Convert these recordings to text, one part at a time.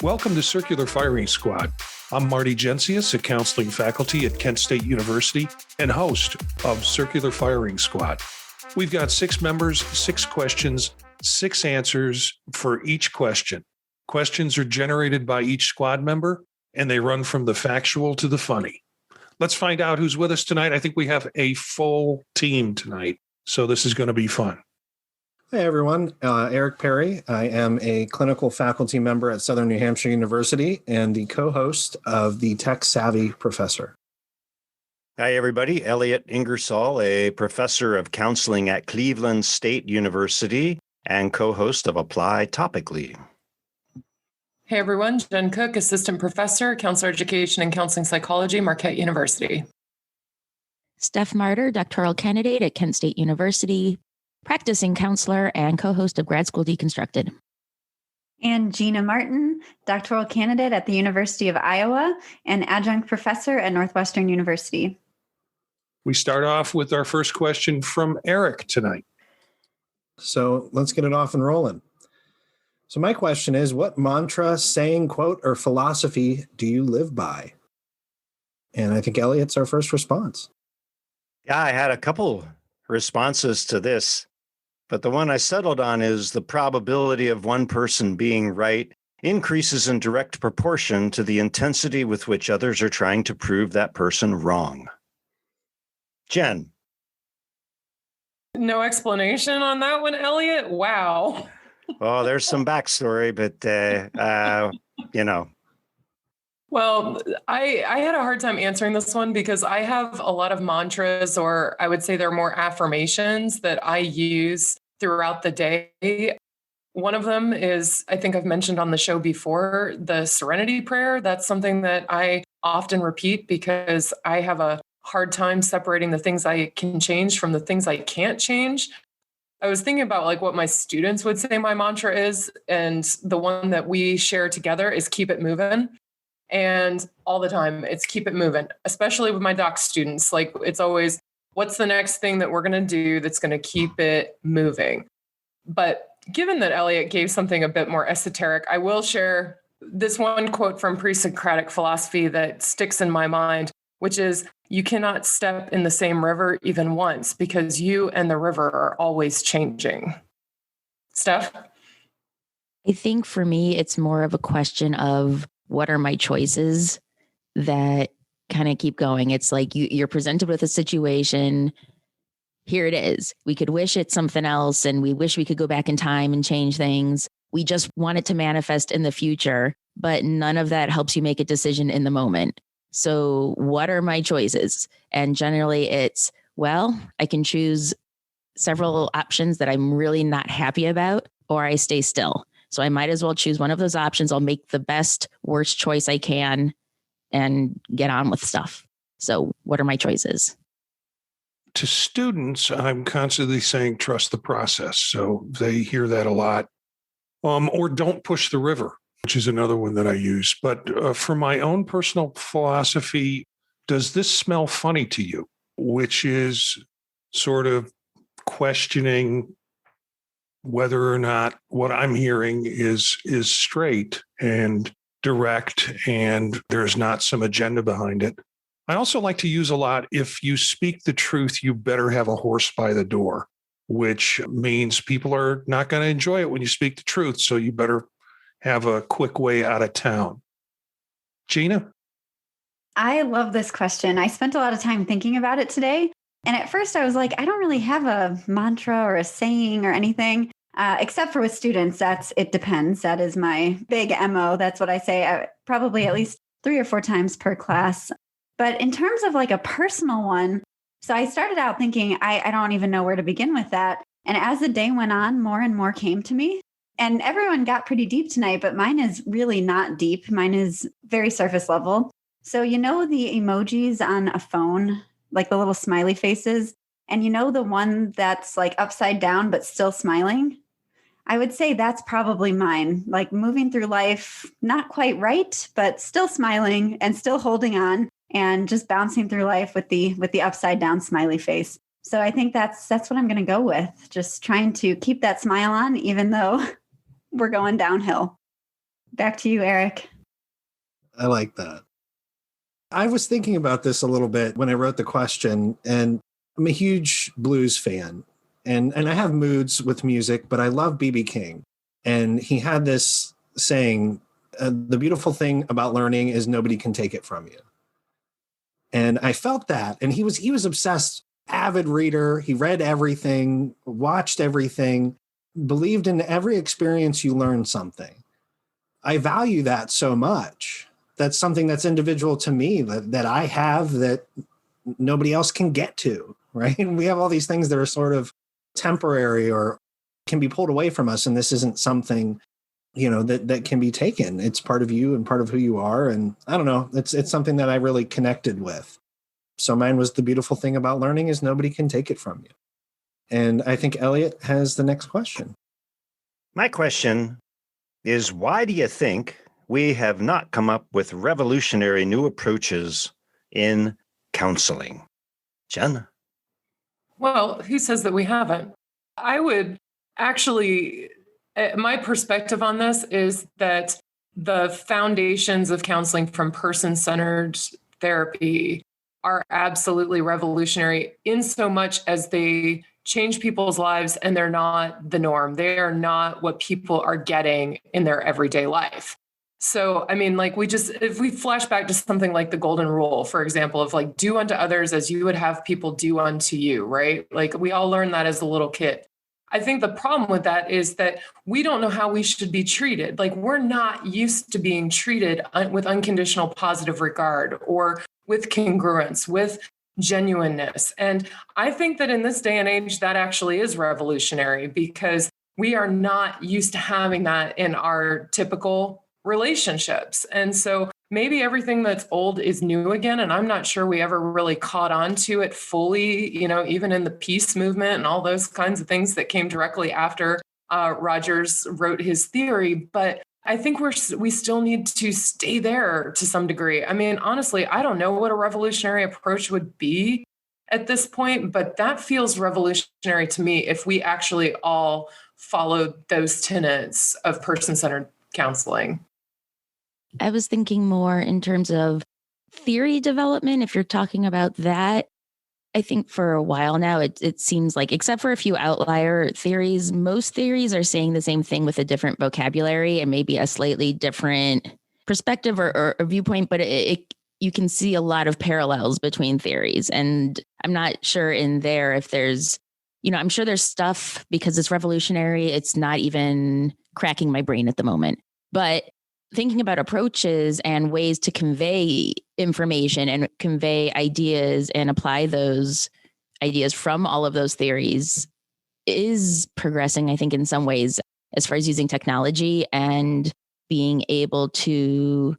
Welcome to Circular Firing Squad. I'm Marty Gensius, a counseling faculty at Kent State University and host of Circular Firing Squad. We've got 6 members, 6 questions, 6 answers for each question. Questions are generated by each squad member, and they run from the factual to the funny. Let's find out who's with us tonight. I think we have a full team tonight, so this is going to be fun. Hey everyone, Eric Perry. I am a clinical faculty member at Southern New Hampshire University and the co-host of the Tech Savvy Professor. Hi everybody, Elliot Ingersoll, a professor of counseling at Cleveland State University and co-host of Apply Topically. Hey everyone, Jen Cook, assistant professor, counselor education and counseling psychology, Marquette University. Steph Martyr, doctoral candidate at Kent State University, practicing counselor and co-host of Grad School Deconstructed. And Gina Martin, doctoral candidate at the University of Iowa and adjunct professor at Northwestern University. We start off with our first question from Eric tonight. So let's get it off and rolling. So my question is, what mantra, saying, quote, or philosophy do you live by? And I think Elliot's our first response. Yeah, I had a couple responses to this. But the one I settled on is the probability of one person being right increases in direct proportion to the intensity with which others are trying to prove that person wrong. Jen. No explanation on that one, Elliot? Wow. Oh, there's some backstory, but, Well, I had a hard time answering this one because I have a lot of mantras, or I would say they're more affirmations that I use throughout the day. One of them is, I think I've mentioned on the show before, the serenity prayer. That's something that I often repeat because I have a hard time separating the things I can change from the things I can't change. I was thinking about like what my students would say my mantra is, and the one that we share together is keep it moving. And all the time, it's keep it moving, especially with my doc students. Like it's always, what's the next thing that we're going to do that's going to keep it moving? But given that Elliot gave something a bit more esoteric, I will share this one quote from pre-Socratic philosophy that sticks in my mind, which is, you cannot step in the same river even once because you and the river are always changing. Steph? I think for me, it's more of a question of what are my choices that kind of keep going. It's like you're presented with a situation. Here it is. We could wish it's something else, and we wish we could go back in time and change things. We just want it to manifest in the future, but none of that helps you make a decision in the moment. So what are my choices? And generally it's, well, I can choose several options that I'm really not happy about, or I stay still. So I might as well choose one of those options. I'll make the best, worst choice I can and get on with stuff. So what are my choices? To students, I'm constantly saying, trust the process. So they hear that a lot. Or don't push the river, which is another one that I use. But for my own personal philosophy, does this smell funny to you? Which is sort of questioning whether or not what I'm hearing is straight and direct and there's not some agenda behind it. I also like to use a lot, if you speak the truth, you better have a horse by the door, which means people are not going to enjoy it when you speak the truth. So you better have a quick way out of town. Gina? I love this question. I spent a lot of time thinking about it today. And at first I was like, I don't really have a mantra or a saying or anything, except for with students. It depends. That is my big MO. That's what I say probably at least 3 or 4 times per class. But in terms of like a personal one, so I started out thinking, I don't even know where to begin with that. And as the day went on, more and more came to me. And everyone got pretty deep tonight, but mine is really not deep. Mine is very surface level. So you know the emojis on a phone, like the little smiley faces, and you know the one that's like upside down but still smiling? I would say that's probably mine, like moving through life, not quite right, but still smiling and still holding on and just bouncing through life with the upside down smiley face. So I think that's what I'm going to go with, just trying to keep that smile on, even though we're going downhill. Back to you, Eric. I like that. I was thinking about this a little bit when I wrote the question, and I'm a huge blues fan. And I have moods with music, but I love B.B. King. And he had this saying, the beautiful thing about learning is nobody can take it from you. And I felt that. And he was obsessed, avid reader. He read everything, watched everything, believed in every experience you learn something. I value that so much. That's something that's individual to me that I have that nobody else can get to, right? And we have all these things that are sort of temporary or can be pulled away from us. And this isn't something, that can be taken. It's part of you and part of who you are. And I don't know, it's something that I really connected with. So mine was the beautiful thing about learning is nobody can take it from you. And I think Elliot has the next question. My question is, why do you think we have not come up with revolutionary new approaches in counseling? Jen? Well, who says that we haven't? I would actually, my perspective on this is that the foundations of counseling from person-centered therapy are absolutely revolutionary in so much as they change people's lives and they're not the norm. They are not what people are getting in their everyday life. So, I mean, if we flash back to something like the golden rule, for example, of do unto others as you would have people do unto you, right? We all learned that as a little kid. I think the problem with that is that we don't know how we should be treated. We're not used to being treated with unconditional positive regard or with congruence, with genuineness. And I think that in this day and age, that actually is revolutionary because we are not used to having that in our typical relationships. And so maybe everything that's old is new again. And I'm not sure we ever really caught on to it fully, even in the peace movement and all those kinds of things that came directly after Rogers wrote his theory. But I think we still need to stay there to some degree. I mean, honestly, I don't know what a revolutionary approach would be at this point, but that feels revolutionary to me if we actually all followed those tenets of person-centered counseling. I was thinking more in terms of theory development. If you're talking about that, I think for a while now, it seems like, except for a few outlier theories, most theories are saying the same thing with a different vocabulary and maybe a slightly different perspective or viewpoint. But you can see a lot of parallels between theories. And I'm not sure in there if there's, I'm sure there's stuff because it's revolutionary. It's not even cracking my brain at the moment. But thinking about approaches and ways to convey information and convey ideas and apply those ideas from all of those theories is progressing, I think, in some ways, as far as using technology and being able to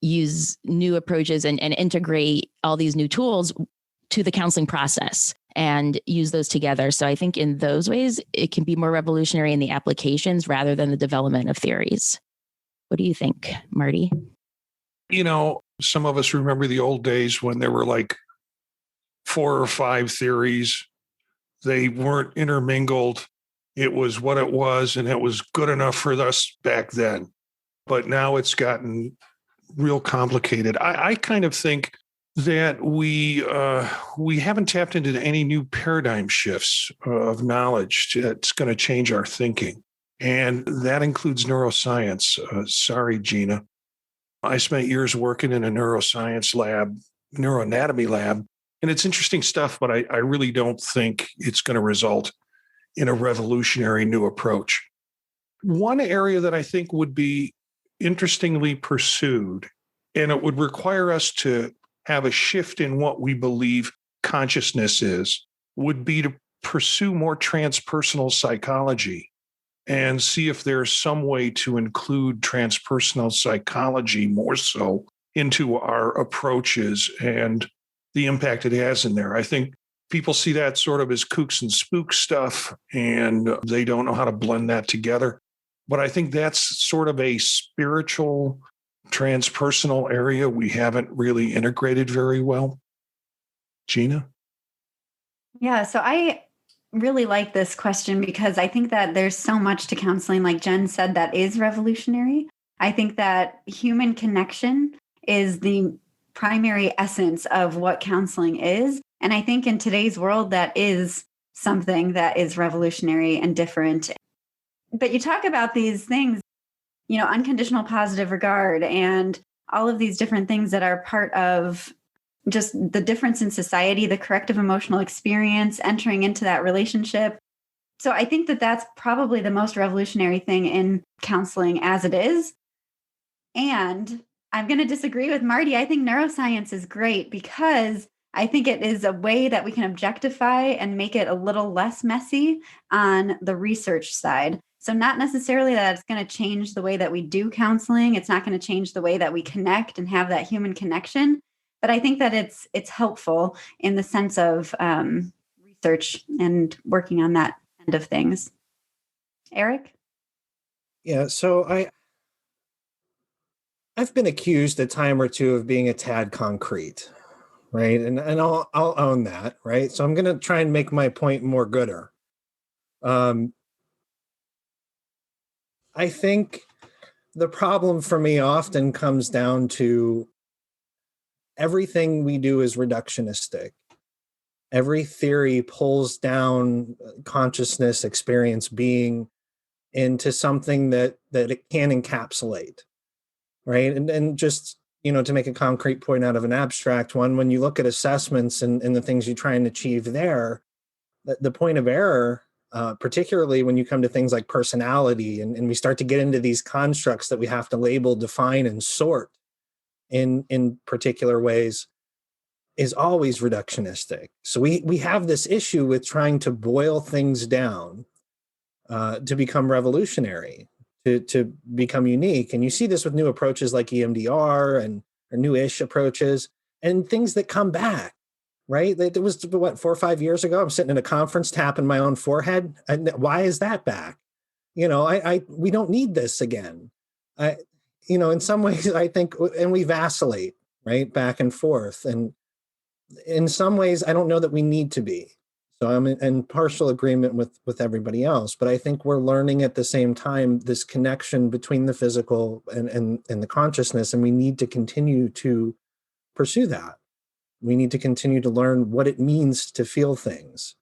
use new approaches and integrate all these new tools to the counseling process and use those together. So I think in those ways, it can be more revolutionary in the applications rather than the development of theories. What do you think, Marty? Some of us remember the old days when there were 4 or 5 theories. They weren't intermingled. It was what it was, and it was good enough for us back then. But now it's gotten real complicated. I kind of think that we haven't tapped into any new paradigm shifts of knowledge that's going to change our thinking. And that includes neuroscience. Sorry, Gina. I spent years working in a neuroscience lab, neuroanatomy lab, and it's interesting stuff, but I really don't think it's going to result in a revolutionary new approach. One area that I think would be interestingly pursued, and it would require us to have a shift in what we believe consciousness is, would be to pursue more transpersonal psychology and see if there's some way to include transpersonal psychology more so into our approaches and the impact it has in there. I think people see that sort of as kooks and spooks stuff, and they don't know how to blend that together. But I think that's sort of a spiritual, transpersonal area we haven't really integrated very well. Gina? Yeah, so I really like this question because I think that there's so much to counseling, like Jen said, that is revolutionary. I think that human connection is the primary essence of what counseling is. And I think in today's world, that is something that is revolutionary and different. But you talk about these things, unconditional positive regard and all of these different things that are part of just the difference in society, the corrective emotional experience, entering into that relationship. So I think that that's probably the most revolutionary thing in counseling as it is. And I'm going to disagree with Marty. I think neuroscience is great because I think it is a way that we can objectify and make it a little less messy on the research side. So not necessarily that it's going to change the way that we do counseling. It's not going to change the way that we connect and have that human connection. But I think that it's helpful in the sense of research and working on that end of things. Eric? Yeah, so I've been accused a time or two of being a tad concrete, right? And I'll own that, right? So I'm going to try and make my point more gooder. I think the problem for me often comes down to everything we do is reductionistic. Every theory pulls down consciousness, experience, being into something that it can encapsulate, right? And just, to make a concrete point out of an abstract one, when you look at assessments and the things you try and achieve there, the point of error, particularly when you come to things like personality and we start to get into these constructs that we have to label, define, and sort in particular ways, is always reductionistic. So we have this issue with trying to boil things down to become revolutionary, to become unique. And you see this with new approaches like EMDR or new-ish approaches and things that come back, right? It was, 4 or 5 years ago, I'm sitting in a conference tapping my own forehead. And why is that back? We don't need this again. In some ways, I think, and we vacillate, right, back and forth. And in some ways, I don't know that we need to be. So I'm in partial agreement with everybody else. But I think we're learning at the same time this connection between the physical and the consciousness, and we need to continue to pursue that. We need to continue to learn what it means to feel things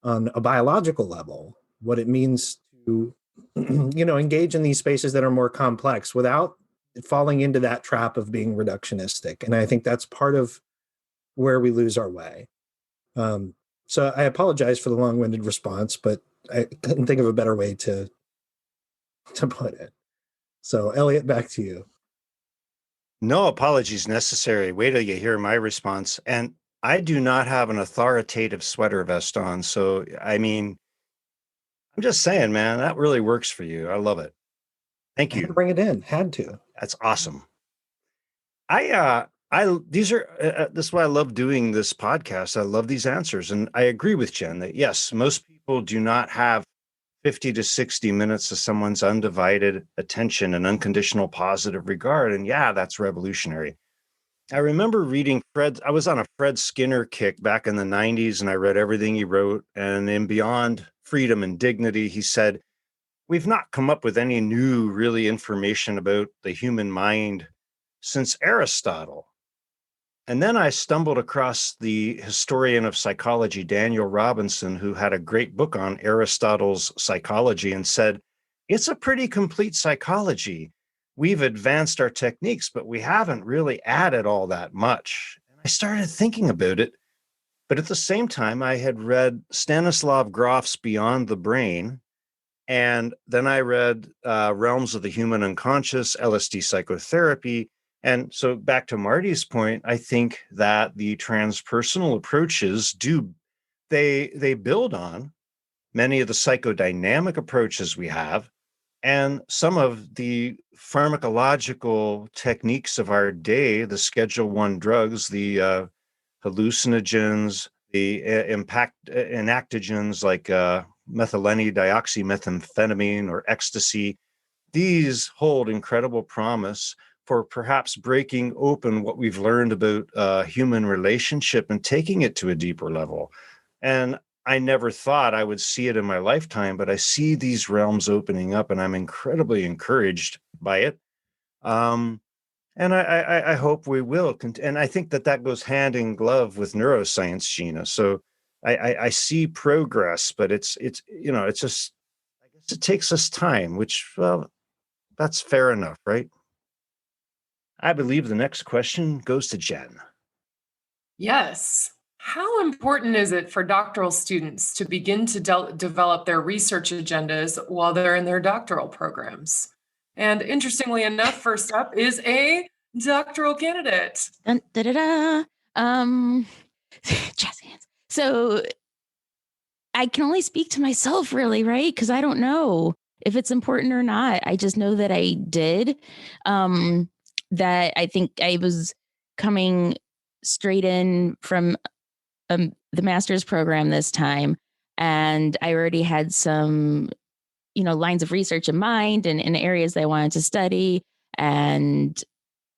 on a biological level, what it means to, engage in these spaces that are more complex without falling into that trap of being reductionistic. And I think that's part of where we lose our way. So I apologize for the long-winded response, but I couldn't think of a better way to put it. So Elliot, back to you. No apologies necessary. Wait till you hear my response. And I do not have an authoritative sweater vest on. So, I'm just saying, man, that really works for you. I love it. Thank you. Had to bring it in. Had to. That's awesome. This is why I love doing this podcast. I love these answers. And I agree with Jen that yes, most people do not have 50 to 60 minutes of someone's undivided attention and unconditional positive regard. And yeah, that's revolutionary. I remember reading I was on a Fred Skinner kick back in the 90s, and I read everything he wrote. And in Beyond Freedom and Dignity, he said, we've not come up with any new really information about the human mind since Aristotle. And then I stumbled across the historian of psychology, Daniel Robinson, who had a great book on Aristotle's psychology and said, it's a pretty complete psychology. We've advanced our techniques, but we haven't really added all that much. And I started thinking about it. But at the same time, I had read Stanislav Grof's Beyond the Brain. And then I read Realms of the Human Unconscious, LSD Psychotherapy. And so back to Marty's point, I think that the transpersonal approaches they build on many of the psychodynamic approaches we have and some of the pharmacological techniques of our day, the Schedule I drugs, the hallucinogens, the enactogens like methylene-dioxymethamphetamine or ecstasy. These hold incredible promise for perhaps breaking open what we've learned about human relationship and taking it to a deeper level. And I never thought I would see it in my lifetime, but I see these realms opening up and I'm incredibly encouraged by it. And I hope we will. And I think that goes hand in glove with neuroscience, Gina. So I see progress, but it's just, I guess it takes us time, which, well, that's fair enough, right? I believe the next question goes to Jen. Yes. How important is it for doctoral students to begin to develop their research agendas while they're in their doctoral programs? And interestingly enough, first up is a doctoral candidate. Dun, da, da, da. Jazz hands. So I can only speak to myself, really, right? Because I don't know if it's important or not. I just know that I did. That I think I was coming straight in from the master's program this time, and I already had some, lines of research in mind and in areas that I wanted to study, and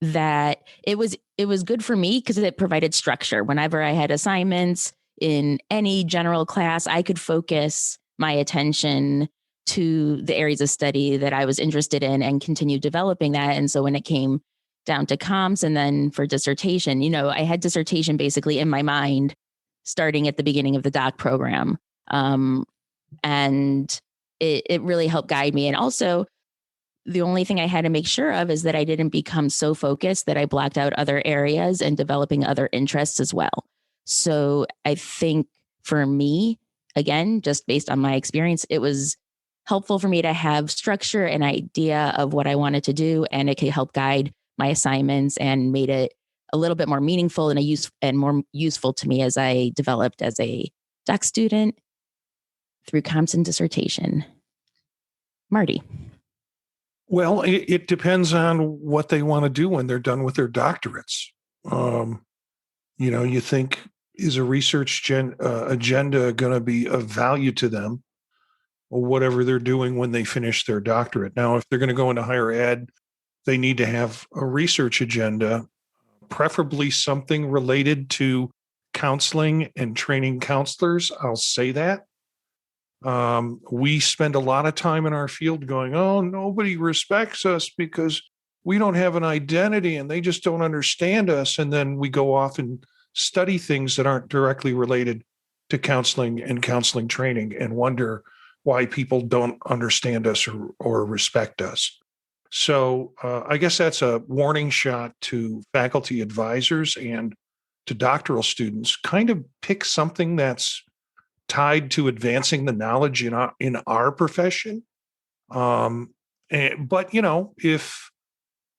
that it was good for me because it provided structure. Whenever I had assignments in any general class, I could focus my attention to the areas of study that I was interested in and continue developing that. And so when it came down to comps and then for dissertation, I had dissertation basically in my mind starting at the beginning of the doc program. And it really helped guide me. And also, the only thing I had to make sure of is that I didn't become so focused that I blocked out other areas and developing other interests as well. So I think for me, again, just based on my experience, it was helpful for me to have structure and idea of what I wanted to do, and it could help guide my assignments and made it a little bit more meaningful and more useful to me as I developed as a doc student through comps and dissertation. Marty. Well, it depends on what they want to do when they're done with their doctorates. You think, is a research agenda going to be of value to them or whatever they're doing when they finish their doctorate? Now, if they're going to go into higher ed, they need to have a research agenda, preferably something related to counseling and training counselors. I'll say that. We spend a lot of time in our field going, oh, nobody respects us because we don't have an identity and they just don't understand us. And then we go off and study things that aren't directly related to counseling and counseling training and wonder why people don't understand us or respect us. So I guess that's a warning shot to faculty advisors and to doctoral students. Kind of pick something that's tied to advancing the knowledge in our profession. But if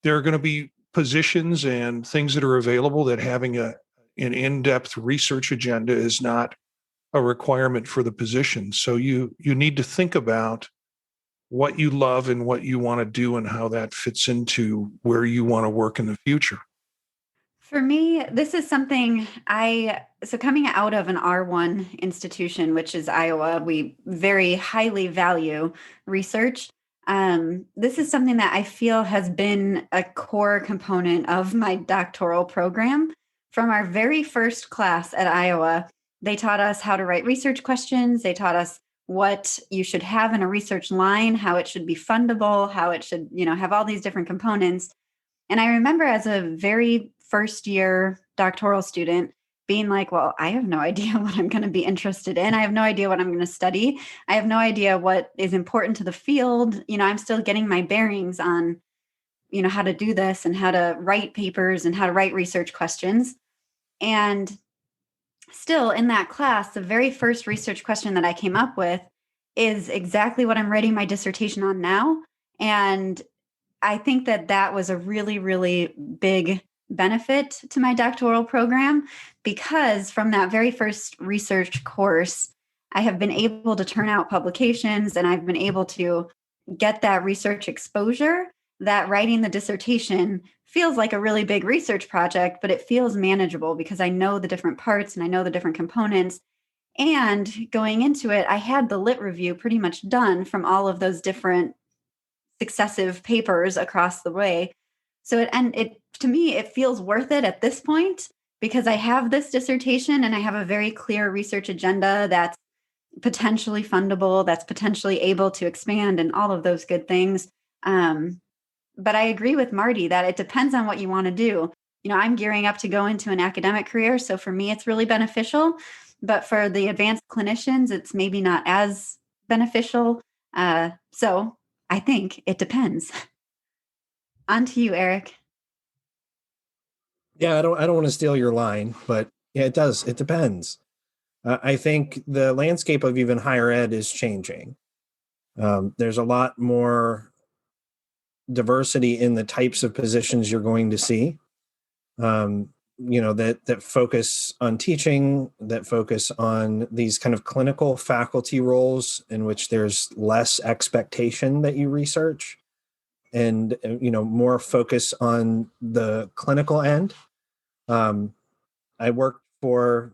there are going to be positions and things that are available that having an in-depth research agenda is not a requirement for the position. So you need to think about what you love and what you want to do and how that fits into where you want to work in the future. For me, this is something so coming out of an R1 institution, which is Iowa, we very highly value research. This is something that I feel has been a core component of my doctoral program. From our very first class at Iowa, they taught us how to write research questions. They taught us what you should have in a research line, how it should be fundable, how it should, have all these different components. And I remember as a very first year doctoral student being like, well, I have no idea what I'm going to be interested in. I have no idea what I'm going to study. I have no idea what is important to the field. I'm still getting my bearings on, how to do this and how to write papers and how to write research questions. And still in that class, the very first research question that I came up with is exactly what I'm writing my dissertation on now. And I think that was a really, really big benefit to my doctoral program, because from that very first research course, I have been able to turn out publications and I've been able to get that research exposure that writing the dissertation feels like a really big research project, but it feels manageable because I know the different parts and I know the different components. And going into it, I had the lit review pretty much done from all of those different successive papers across the way. So to me, it feels worth it at this point because I have this dissertation and I have a very clear research agenda that's potentially fundable, that's potentially able to expand and all of those good things. But I agree with Marty that it depends on what you want to do. I'm gearing up to go into an academic career. So for me, it's really beneficial. But for the advanced clinicians, it's maybe not as beneficial. So I think it depends. On to you, Eric. Yeah, I don't want to steal your line, but yeah, it does. It depends. I think the landscape of even higher ed is changing. There's a lot more diversity in the types of positions you're going to see. That focus on teaching, that focus on these kind of clinical faculty roles in which there's less expectation that you research, and more focus on the clinical end. I worked for a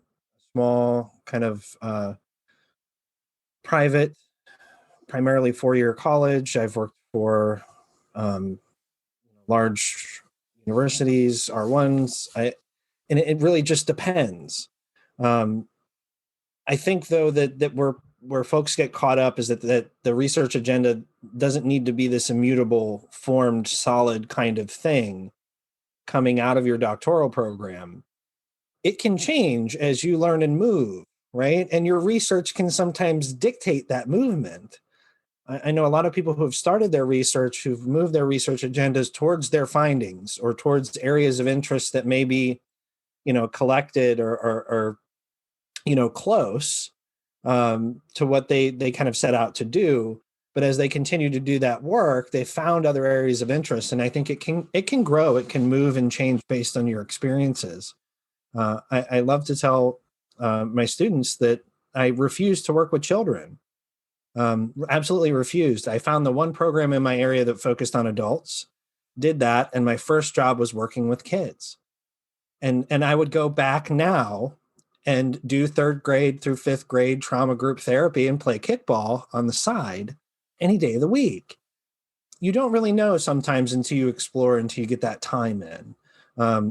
small kind of private, primarily four-year college. I've worked for large universities, R1s. And it really just depends. I think though that where folks get caught up is that the research agenda doesn't need to be this immutable, formed, solid kind of thing coming out of your doctoral program. It can change as you learn and move, right? And your research can sometimes dictate that movement. I know a lot of people who have started their research, who've moved their research agendas towards their findings or towards areas of interest that may be, collected or close to what they kind of set out to do. But as they continue to do that work, they found other areas of interest. And I think it can grow, it can move and change based on your experiences. I love to tell my students that I refuse to work with children. Absolutely refused. I found the one program in my area that focused on adults, did that, and my first job was working with kids. And I would go back now and do third grade through fifth grade trauma group therapy and play kickball on the side any day of the week. You don't really know sometimes until you explore, until you get that time in.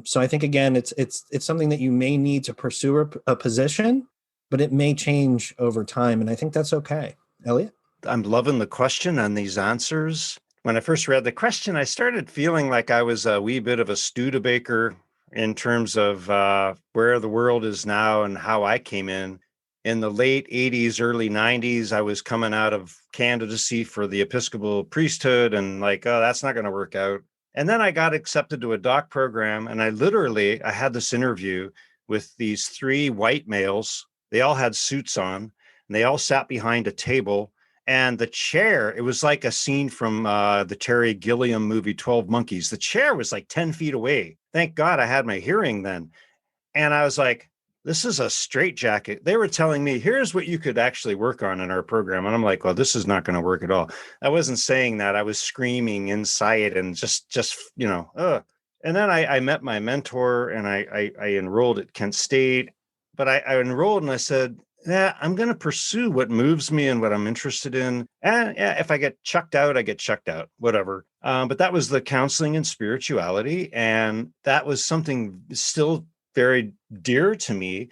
So I think, again, it's something that you may need to pursue a position, but it may change over time. And I think that's okay. Elliot? I'm loving the question and these answers. When I first read the question, I started feeling like I was a wee bit of a Studebaker in terms of where the world is now and how I came in. In the late 80s, early 90s, I was coming out of candidacy for the Episcopal priesthood and like, oh, that's not going to work out. And then I got accepted to a doc program, and I had this interview with these three white males. They all had suits on, and they all sat behind a table. And the chair, it was like a scene from the Terry Gilliam movie, 12 Monkeys. The chair was like 10 feet away. Thank God I had my hearing then. And I was like, this is a straitjacket. They were telling me, here's what you could actually work on in our program. And I'm like, well, this is not going to work at all. I wasn't saying that. I was screaming inside and just ugh. And then I met my mentor and I enrolled at Kent State. But I enrolled and I said, yeah, I'm going to pursue what moves me and what I'm interested in. And yeah, if I get chucked out, I get chucked out, whatever. But that was the counseling and spirituality. And that was something still very dear to me,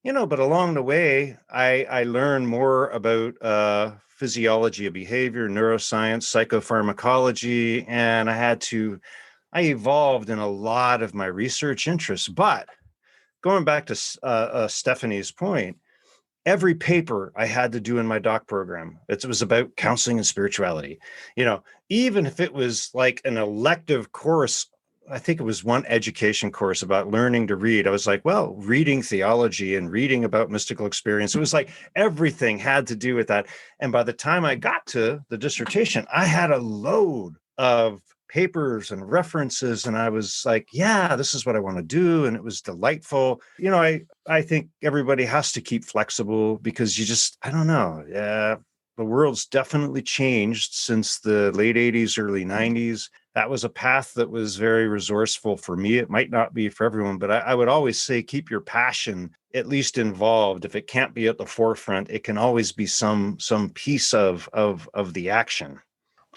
but along the way, I learned more about physiology of behavior, neuroscience, psychopharmacology, and I evolved in a lot of my research interests. But going back to Stephanie's point, every paper I had to do in my doc program, it was about counseling and spirituality. Even if it was like an elective course, I think it was one education course about learning to read. I was like, well, reading theology and reading about mystical experience. It was like everything had to do with that. And by the time I got to the dissertation, I had a load of papers and references. And I was like, yeah, this is what I want to do. And it was delightful. I think everybody has to keep flexible because I don't know. Yeah. The world's definitely changed since the late 80s, early 90s. That was a path that was very resourceful for me. It might not be for everyone, but I would always say keep your passion at least involved. If it can't be at the forefront, it can always be some piece of the action.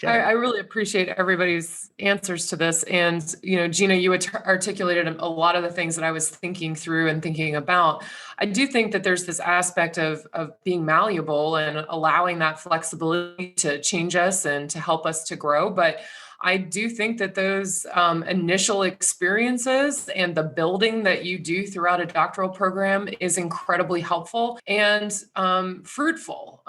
I really appreciate everybody's answers to this. And, Gina, you articulated a lot of the things that I was thinking through and thinking about. I do think that there's this aspect of being malleable and allowing that flexibility to change us and to help us to grow. But I do think that those initial experiences and the building that you do throughout a doctoral program is incredibly helpful and fruitful.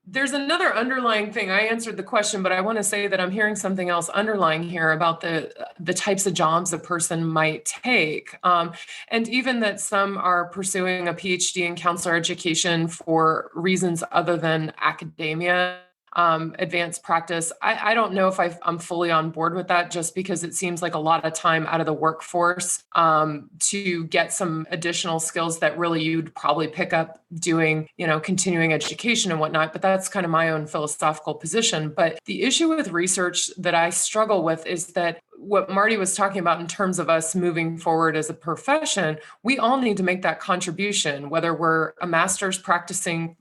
There's another underlying thing. I answered the question, but I want to say that I'm hearing something else underlying here about the types of jobs a person might take. And even that some are pursuing a PhD in counselor education for reasons other than academia, advanced practice. I don't know if I'm fully on board with that, just because it seems like a lot of time out of the workforce to get some additional skills that really you'd probably pick up doing, continuing education and whatnot. But that's kind of my own philosophical position. But the issue with research that I struggle with is that what Marty was talking about in terms of us moving forward as a profession, we all need to make that contribution, whether we're a master's practicing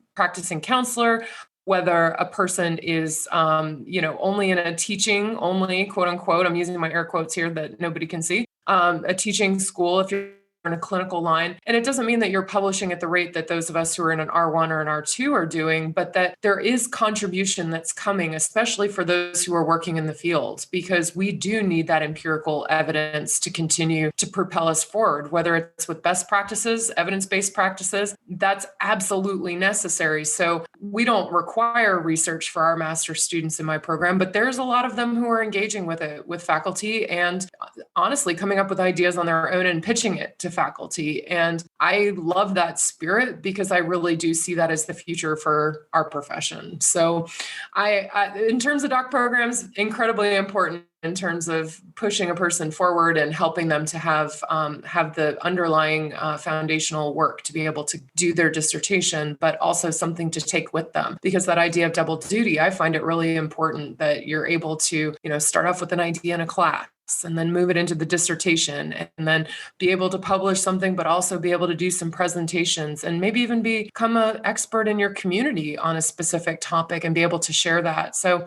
counselor, whether a person is, only in a teaching only, quote unquote, I'm using my air quotes here that nobody can see, a teaching school, if you're in a clinical line. And it doesn't mean that you're publishing at the rate that those of us who are in an R1 or an R2 are doing, but that there is contribution that's coming, especially for those who are working in the field, because we do need that empirical evidence to continue to propel us forward, whether it's with best practices, evidence-based practices, that's absolutely necessary. So we don't require research for our master's students in my program, but there's a lot of them who are engaging with it with faculty and honestly coming up with ideas on their own and pitching it to faculty. And I love that spirit because I really do see that as the future for our profession. So I in terms of doc programs, incredibly important in terms of pushing a person forward and helping them to have the underlying foundational work to be able to do their dissertation, but also something to take with them. Because that idea of double duty, I find it really important that you're able to, start off with an idea in a class and then move it into the dissertation and then be able to publish something, but also be able to do some presentations and maybe even become an expert in your community on a specific topic and be able to share that. So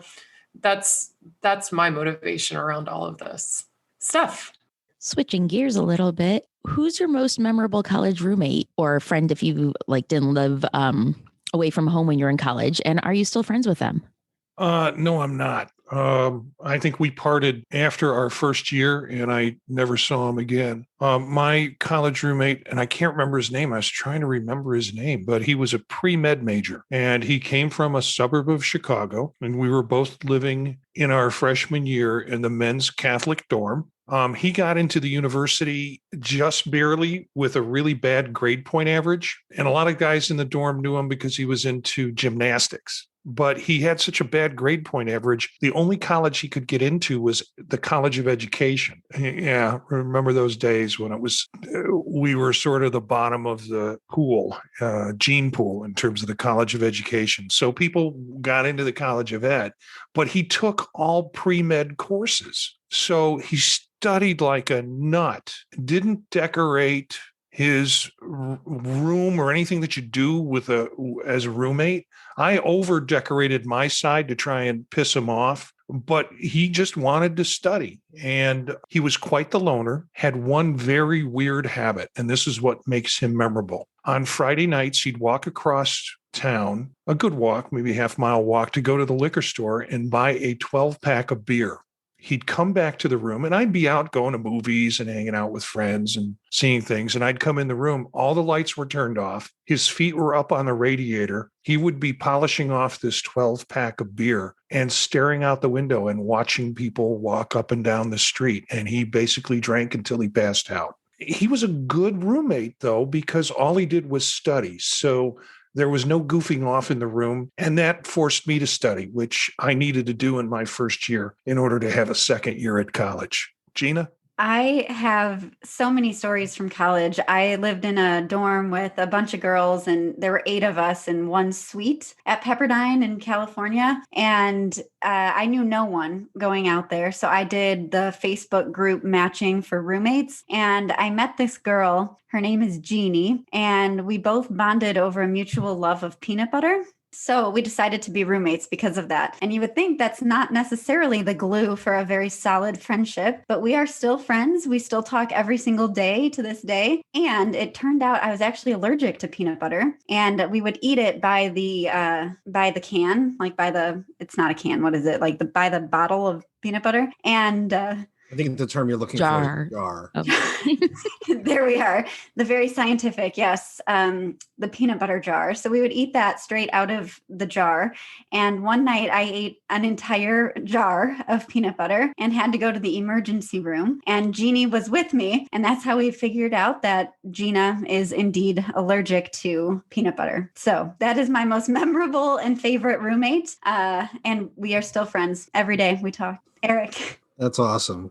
that's my motivation around all of this stuff. Switching gears a little bit, who's your most memorable college roommate or friend if you didn't live away from home when you're in college? And are you still friends with them? No, I'm not. I think we parted after our first year and I never saw him again. My college roommate, and I can't remember his name. I was trying to remember his name, but he was a pre-med major and he came from a suburb of Chicago and we were both living in our freshman year in the men's Catholic dorm. He got into the university just barely with a really bad grade point average. And a lot of guys in the dorm knew him because he was into gymnastics. But he had such a bad grade point average. The only college he could get into was the College of Education. Yeah, remember those days when we were sort of the bottom of the pool, gene pool in terms of the College of Education. So people got into the College of Ed, but he took all pre-med courses. So he studied like a nut, didn't decorate his room or anything that you do as a roommate. I over decorated my side to try and piss him off, but he just wanted to study. And he was quite the loner, had one very weird habit, and this is what makes him memorable. On Friday nights, he'd walk across town, a good walk, maybe half-mile walk, to go to the liquor store and buy a 12-pack of beer. He'd come back to the room and I'd be out going to movies and hanging out with friends and seeing things. And I'd come in the room. All the lights were turned off. His feet were up on the radiator. He would be polishing off this 12-pack of beer and staring out the window and watching people walk up and down the street. And he basically drank until he passed out. He was a good roommate, though, because all he did was study. So there was no goofing off in the room, and that forced me to study, which I needed to do in my first year in order to have a second year at college. Gina? I have so many stories from college. I lived in a dorm with a bunch of girls, and there were 8 of us in one suite at Pepperdine in California. And I knew no one going out there. So I did the Facebook group matching for roommates. And I met this girl. Her name is Jeannie. And we both bonded over a mutual love of peanut butter. So we decided to be roommates because of that. And you would think that's not necessarily the glue for a very solid friendship, but we are still friends. We still talk every single day to this day. And it turned out I was actually allergic to peanut butter, and we would eat it by the can, like it's not a can. What is it? Like by the bottle of peanut butter. And I think the term you're looking Jar. for is jar. Oh. there we are. The very scientific, yes, the peanut butter jar. So we would eat that straight out of the jar. And one night I ate an entire jar of peanut butter and had to go to the emergency room. And Jeannie was with me. And that's how we figured out that Gina is indeed allergic to peanut butter. So that is my most memorable and favorite roommate. And we are still friends. Every day we talk. Eric. That's awesome.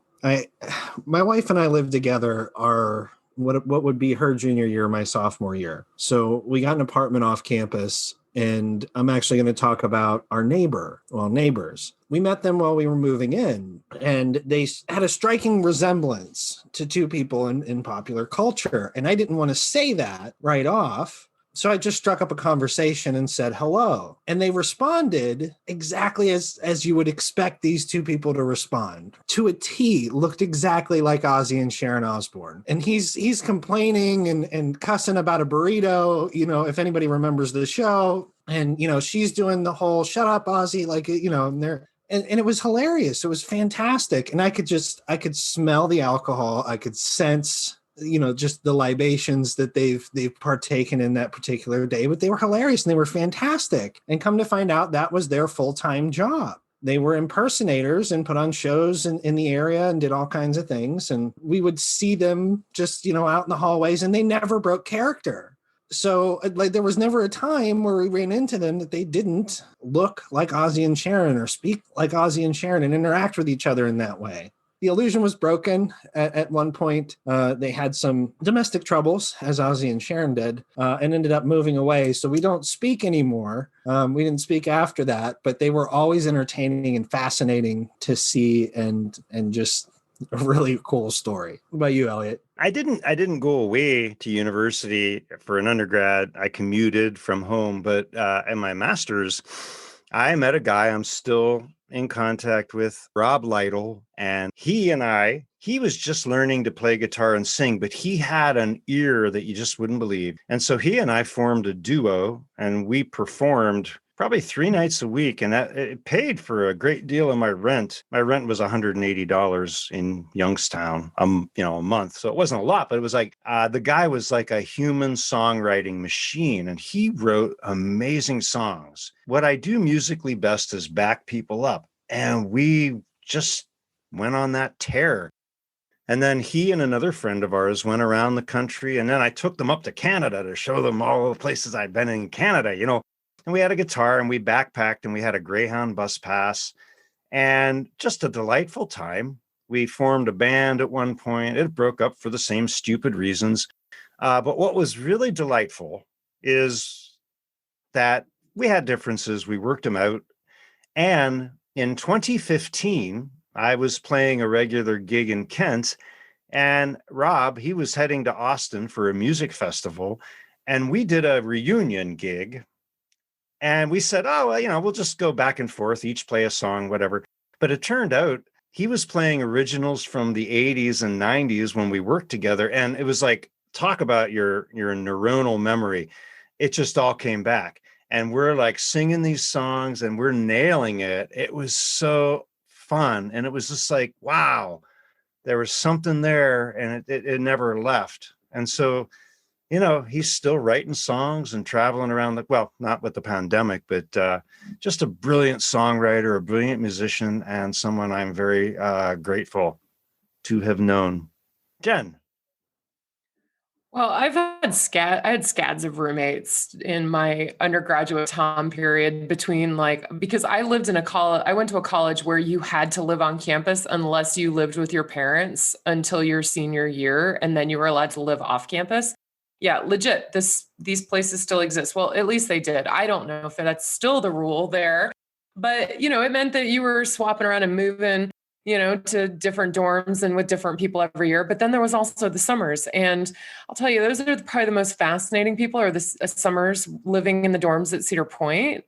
My wife and I lived together our what would be her junior year, my sophomore year. So we got an apartment off campus, and I'm actually going to talk about our neighbors. We met them while we were moving in, and they had a striking resemblance to two people in popular culture. And I didn't want to say that right off. So I just struck up a conversation and said hello. And they responded exactly as you would expect these two people to respond. To a T, looked exactly like Ozzy and Sharon Osbourne. And he's complaining and cussing about a burrito, if anybody remembers the show. And, she's doing the whole shut up, Ozzy, and it was hilarious. It was fantastic. And I could smell the alcohol. I could sense just the libations that they've partaken in that particular day, but they were hilarious and they were fantastic. And come to find out that was their full-time job. They were impersonators and put on shows in the area and did all kinds of things. And we would see them just, out in the hallways, and they never broke character. So there was never a time where we ran into them that they didn't look like Ozzy and Sharon or speak like Ozzy and Sharon and interact with each other in that way. The illusion was broken at one point. They had some domestic troubles, as Ozzy and Sharon did, and ended up moving away. So we don't speak anymore. We didn't speak after that, but they were always entertaining and fascinating to see, and just a really cool story. What about you, Elliot? I didn't go away to university for an undergrad. I commuted from home, but in my master's, I met a guy I'm still in contact with, Rob Lytle, and he was just learning to play guitar and sing, but he had an ear that you just wouldn't believe. And so he and I formed a duo, and we performed probably 3 nights a week, and that it paid for a great deal of my rent. My rent was $180 in Youngstown, a month. So it wasn't a lot, but it was like the guy was like a human songwriting machine, and he wrote amazing songs. What I do musically best is back people up, and we just went on that tear. And then he and another friend of ours went around the country, and then I took them up to Canada to show them all the places I'd been in Canada, And we had a guitar, and we backpacked, and we had a Greyhound bus pass, and just a delightful time. We formed a band at one point. It broke up for the same stupid reasons. But what was really delightful is that we had differences. We worked them out. And in 2015, I was playing a regular gig in Kent, and Rob, he was heading to Austin for a music festival, and we did a reunion gig. And we said, oh, well, we'll just go back and forth, each play a song, whatever. But it turned out he was playing originals from the 80s and 90s when we worked together. And it was like, talk about your neuronal memory. It just all came back. And we're like singing these songs and we're nailing it. It was so fun. And it was just like, wow, there was something there, and it never left. And so, he's still writing songs and traveling around not with the pandemic, but just a brilliant songwriter, a brilliant musician, and someone I'm very grateful to have known. Jen. Well, I had scads of roommates in my undergraduate time period because I lived in I went to a college where you had to live on campus unless you lived with your parents until your senior year, and then you were allowed to live off campus. Yeah, legit. These places still exist. Well, at least they did. I don't know if that's still the rule there, but it meant that you were swapping around and moving, to different dorms and with different people every year. But then there was also the summers, and I'll tell you, those are probably the most fascinating people are the summers living in the dorms at Cedar Point.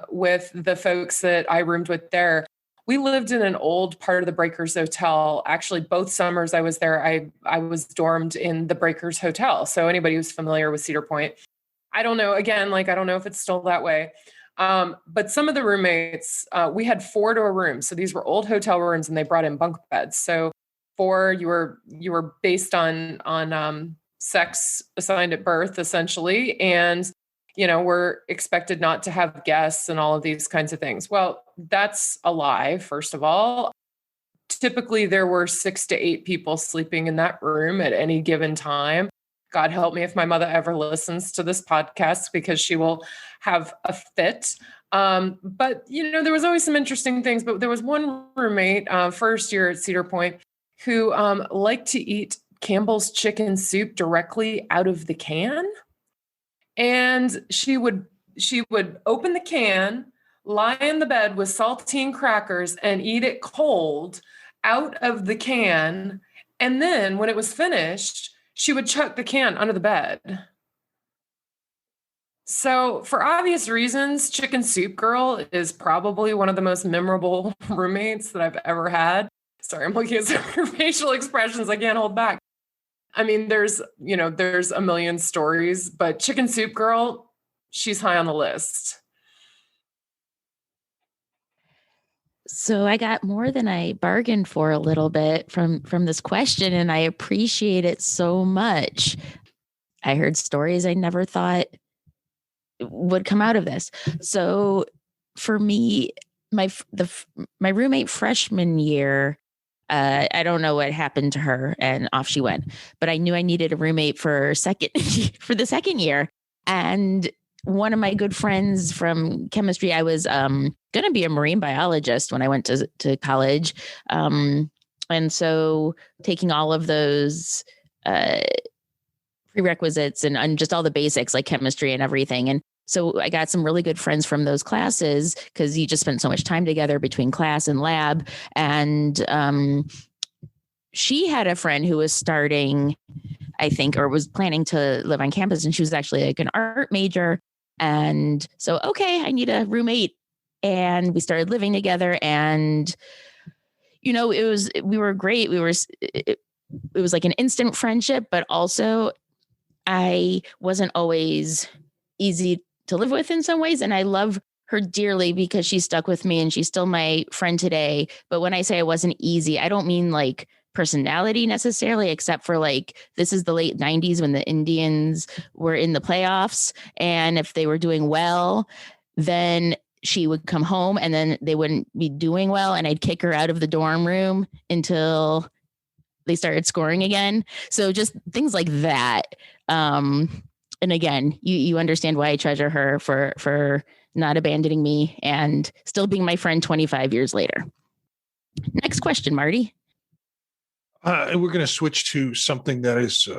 with the folks that I roomed with there. We lived in an old part of the Breakers Hotel. Actually, both summers I was there, I was dormed in the Breakers Hotel. So anybody who's familiar with Cedar Point, I don't know, again, like, I don't know if it's still that way. But some of the roommates, we had 4 to a room. So these were old hotel rooms and they brought in bunk beds. So 4, you were based on sex assigned at birth, essentially. And we're expected not to have guests and all of these kinds of things. Well, that's a lie, first of all. Typically, there were 6 to 8 people sleeping in that room at any given time. God help me if my mother ever listens to this podcast, because she will have a fit. But, there was always some interesting things. But there was one roommate, first year at Cedar Point, who liked to eat Campbell's chicken soup directly out of the can. And she would open the can, lie in the bed with saltine crackers and eat it cold out of the can. And then when it was finished, she would chuck the can under the bed. So for obvious reasons, Chicken Soup Girl is probably one of the most memorable roommates that I've ever had. Sorry, I'm looking at some of her facial expressions. I can't hold back. I mean, there's a million stories, but Chicken Soup Girl, she's high on the list. So I got more than I bargained for a little bit from this question, and I appreciate it so much. I heard stories I never thought would come out of this. So for me, my roommate freshman year, I don't know what happened to her, and off she went. But I knew I needed a roommate for the second year. And one of my good friends from chemistry, I was going to be a marine biologist when I went to college. And so taking all of those prerequisites and just all the basics like chemistry and everything. And so I got some really good friends from those classes because you just spent so much time together between class and lab. And she had a friend who was starting, I think, or was planning to live on campus. And she was actually like an art major. And so, okay, I need a roommate. And we started living together. And, we were great. It was like an instant friendship, but also I wasn't always easy to live with in some ways. And I love her dearly because she stuck with me and she's still my friend today. But when I say I wasn't easy, I don't mean like personality necessarily, except for like, this is the late 90s when the Indians were in the playoffs. And if they were doing well, then she would come home and then they wouldn't be doing well. And I'd kick her out of the dorm room until they started scoring again. So just things like that. And again, you understand why I treasure her for not abandoning me and still being my friend 25 years later. Next question, Marty. We're going to switch to something that is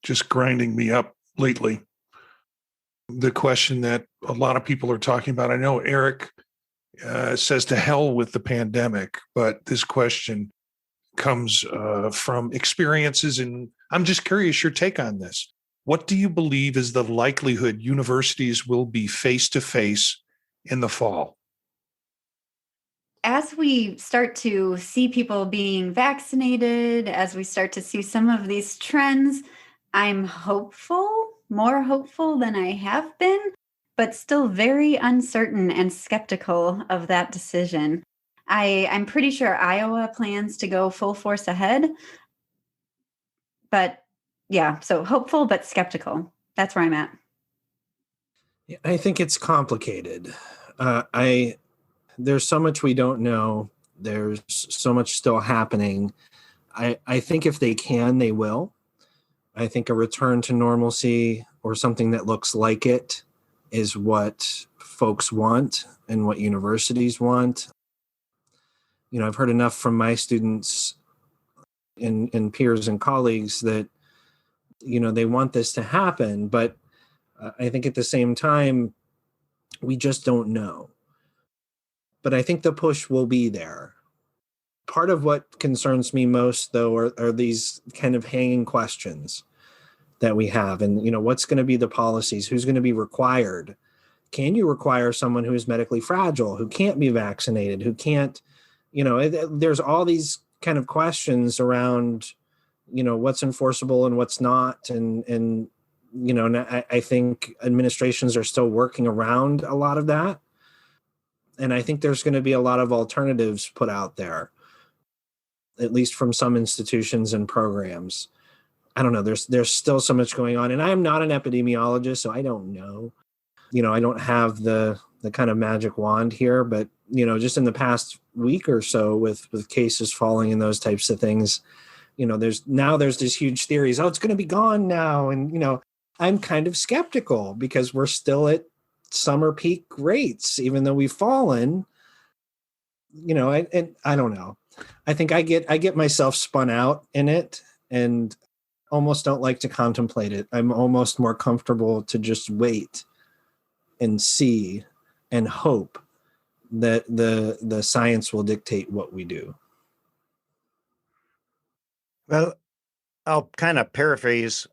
just grinding me up lately. The question that a lot of people are talking about. I know Eric says to hell with the pandemic, but this question comes from experiences. And I'm just curious your take on this. What do you believe is the likelihood universities will be face-to-face in the fall? As we start to see people being vaccinated, as we start to see some of these trends, I'm hopeful, more hopeful than I have been, but still very uncertain and skeptical of that decision. I'm pretty sure Iowa plans to go full force ahead, but yeah, so hopeful but skeptical. That's where I'm at. I think it's complicated. There's so much we don't know. There's so much still happening. I think if they can, they will. I think a return to normalcy or something that looks like it is what folks want and what universities want. I've heard enough from my students and peers and colleagues that, they want this to happen. But I think at the same time, we just don't know. But I think the push will be there. Part of what concerns me most, though, are these kind of hanging questions that we have. And, what's going to be the policies? Who's going to be required? can you require someone who is medically fragile, who can't be vaccinated, who can't, there's all these kind of questions around, what's enforceable and what's not. And I think administrations are still working around a lot of that. And I think there's going to be a lot of alternatives put out there, at least from some institutions and programs. I don't know. There's still so much going on. And I'm not an epidemiologist, so I don't know. I don't have the kind of magic wand here, but, just in the past week or so with cases falling and those types of things, there's these huge theories. Oh, it's going to be gone now. And, I'm kind of skeptical because we're still at summer peak rates, even though we've fallen, and I don't know. I think I get myself spun out in it and almost don't like to contemplate it. I'm almost more comfortable to just wait and see and hope that the science will dictate what we do. Well, I'll kind of paraphrase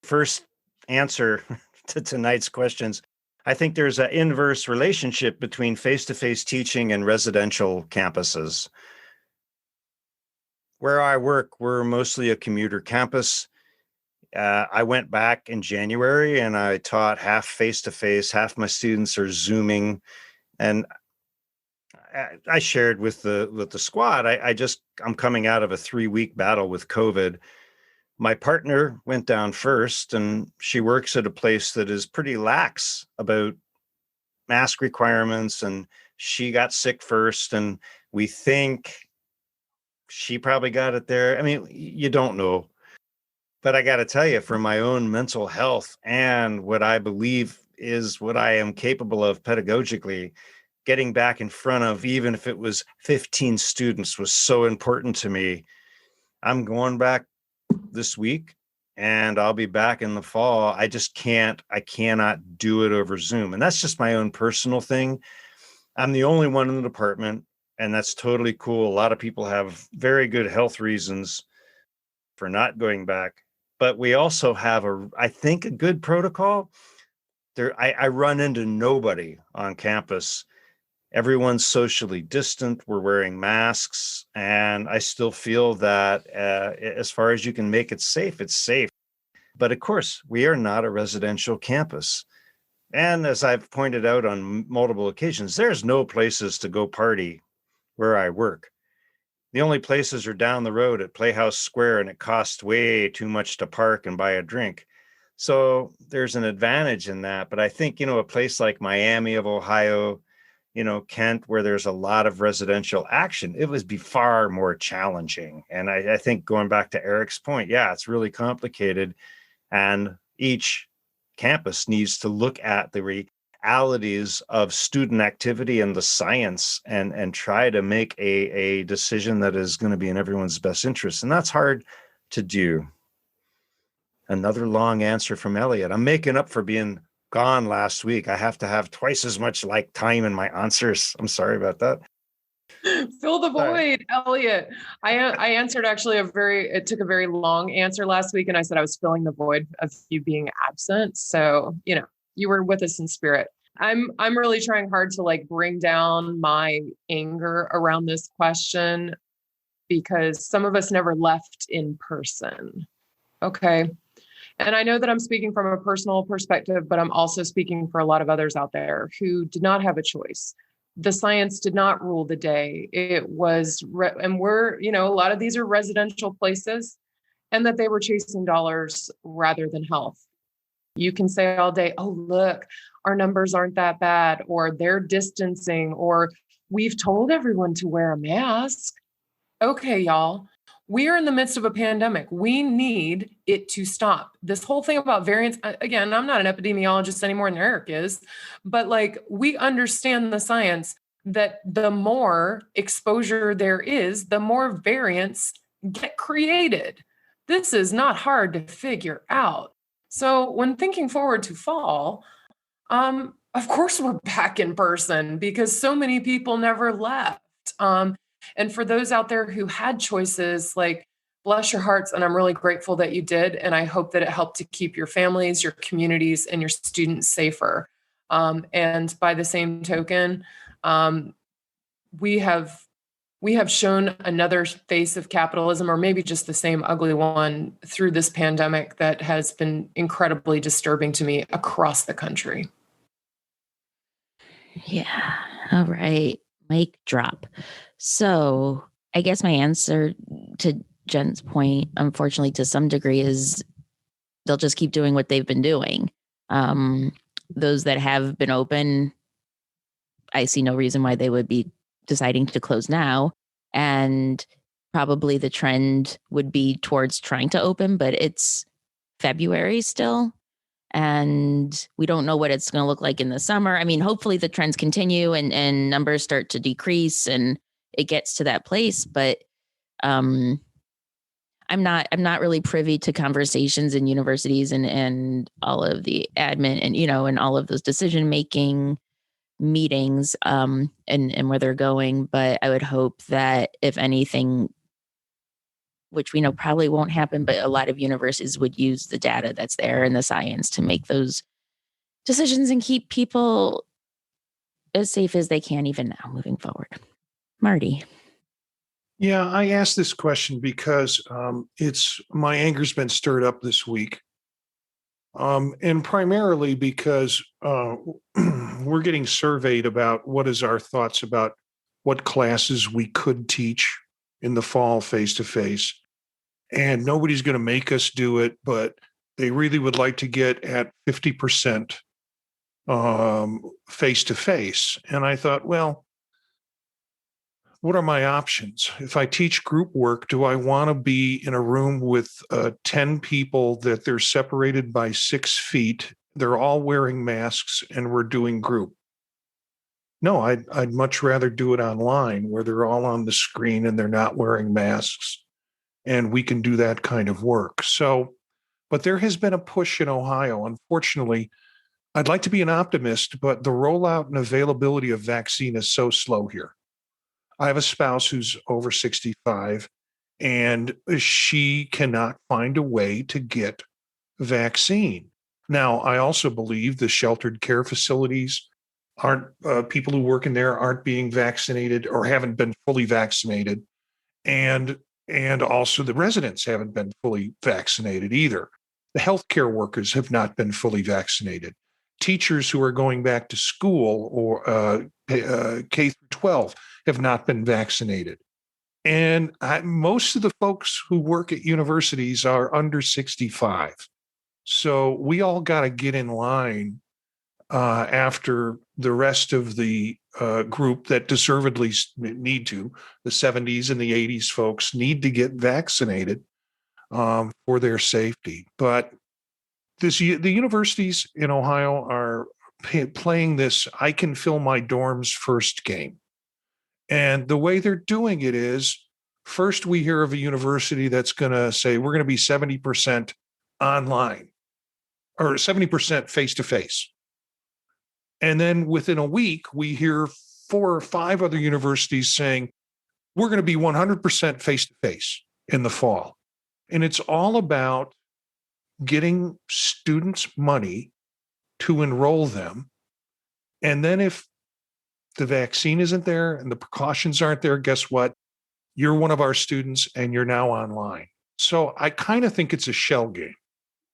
first answer to tonight's questions. I think there's an inverse relationship between face-to-face teaching and residential campuses. Where I work, we're mostly a commuter campus. I went back in January and I taught half face-to-face, half my students are Zooming. And I shared with the squad, I'm coming out of a 3-week battle with COVID. My partner went down first, and she works at a place that is pretty lax about mask requirements, and she got sick first, and we think she probably got it there. I mean, you don't know. But I got to tell you, for my own mental health and what I believe is what I am capable of pedagogically, getting back in front of, even if it was 15 students, was so important to me. I'm going back this week and I'll be back in the fall. I cannot do it over Zoom. And that's just my own personal thing. I'm the only one in the department, and that's totally cool. A lot of people have very good health reasons for not going back, but we also have I think a good protocol. I run into nobody on campus. Everyone's socially distant. We're wearing masks. And I still feel that as far as you can make it safe, it's safe. But of course, we are not a residential campus. And as I've pointed out on multiple occasions, there's no places to go party where I work. The only places are down the road at Playhouse Square, and it costs way too much to park and buy a drink. So there's an advantage in that. But I think, a place like Miami of Ohio, Kent, where there's a lot of residential action, it would be far more challenging. And I think going back to Eric's point, yeah, it's really complicated. And each campus needs to look at the realities of student activity and the science and try to make a decision that is going to be in everyone's best interest. And that's hard to do. Another long answer from Elliot. I'm making up for being gone last week. I have to have twice as much time in my answers. I'm sorry about that. Fill the void, Elliot. I answered actually it took a very long answer last week, and I said I was filling the void of you being absent. So, you were with us in spirit. I'm really trying hard to bring down my anger around this question, because some of us never left in person. Okay. And I know that I'm speaking from a personal perspective, but I'm also speaking for a lot of others out there who did not have a choice. The science did not rule the day. It was, and we're, a lot of these are residential places, and that they were chasing dollars rather than health. You can say all day, oh, look, our numbers aren't that bad, or they're distancing, or we've told everyone to wear a mask. Okay, y'all. We are in the midst of a pandemic. We need it to stop. This whole thing about variants, again, I'm not an epidemiologist anymore than Eric is, but we understand the science that the more exposure there is, the more variants get created. This is not hard to figure out. So when thinking forward to fall, of course we're back in person because so many people never left. And for those out there who had choices, bless your hearts. And I'm really grateful that you did. And I hope that it helped to keep your families, your communities, and your students safer. And by the same token, we have shown another face of capitalism, or maybe just the same ugly one, through this pandemic that has been incredibly disturbing to me across the country. Yeah. All right. Mic drop. So I guess my answer to Jen's point, unfortunately, to some degree, is they'll just keep doing what they've been doing. Those that have been open, I see no reason why they would be deciding to close now. And probably the trend would be towards trying to open, but it's February still. And we don't know what it's going to look like in the summer. I mean, hopefully the trends continue and numbers start to decrease and it gets to that place. But I'm not really privy to conversations in universities and all of the admin and, and all of those decision making meetings and where they're going. But I would hope that if anything, which we know probably won't happen, but a lot of universities would use the data that's there and the science to make those decisions and keep people as safe as they can even now moving forward. Marty. Yeah, I asked this question because it's my anger's been stirred up this week. And primarily because we're getting surveyed about what is our thoughts about what classes we could teach in the fall face-to-face. And nobody's going to make us do it, but they really would like to get at 50% face-to-face. And I thought, well, what are my options? If I teach group work, do I want to be in a room with 10 people that they're separated by 6 feet? They're all wearing masks and we're doing group. No, I'd much rather do it online where they're all on the screen and they're not wearing masks. And we can do that kind of work. So, but there has been a push in Ohio. Unfortunately, I'd like to be an optimist, but the rollout and availability of vaccine is so slow here. I have a spouse who's over 65 and she cannot find a way to get vaccine. Now, I also believe the sheltered care facilities aren't, people who work in there aren't being vaccinated or haven't been fully vaccinated. And also the residents haven't been fully vaccinated either. The healthcare workers have not been fully vaccinated. Teachers who are going back to school or K through 12 have not been vaccinated. And most of the folks who work at universities are under 65. So we all got to get in line after the rest of the group that deservedly need to, the 70s and the 80s folks need to get vaccinated for their safety. But the universities in Ohio are playing this I can fill my dorms first game. And the way they're doing it is first we hear of a university that's going to say we're going to be 70% online or 70% face-to-face. And then within a week, we hear 4 or 5 other universities saying, we're going to be 100% face-to-face in the fall. And it's all about getting students money to enroll them. And then if the vaccine isn't there and the precautions aren't there, guess what? You're one of our students and you're now online. So I kind of think it's a shell game.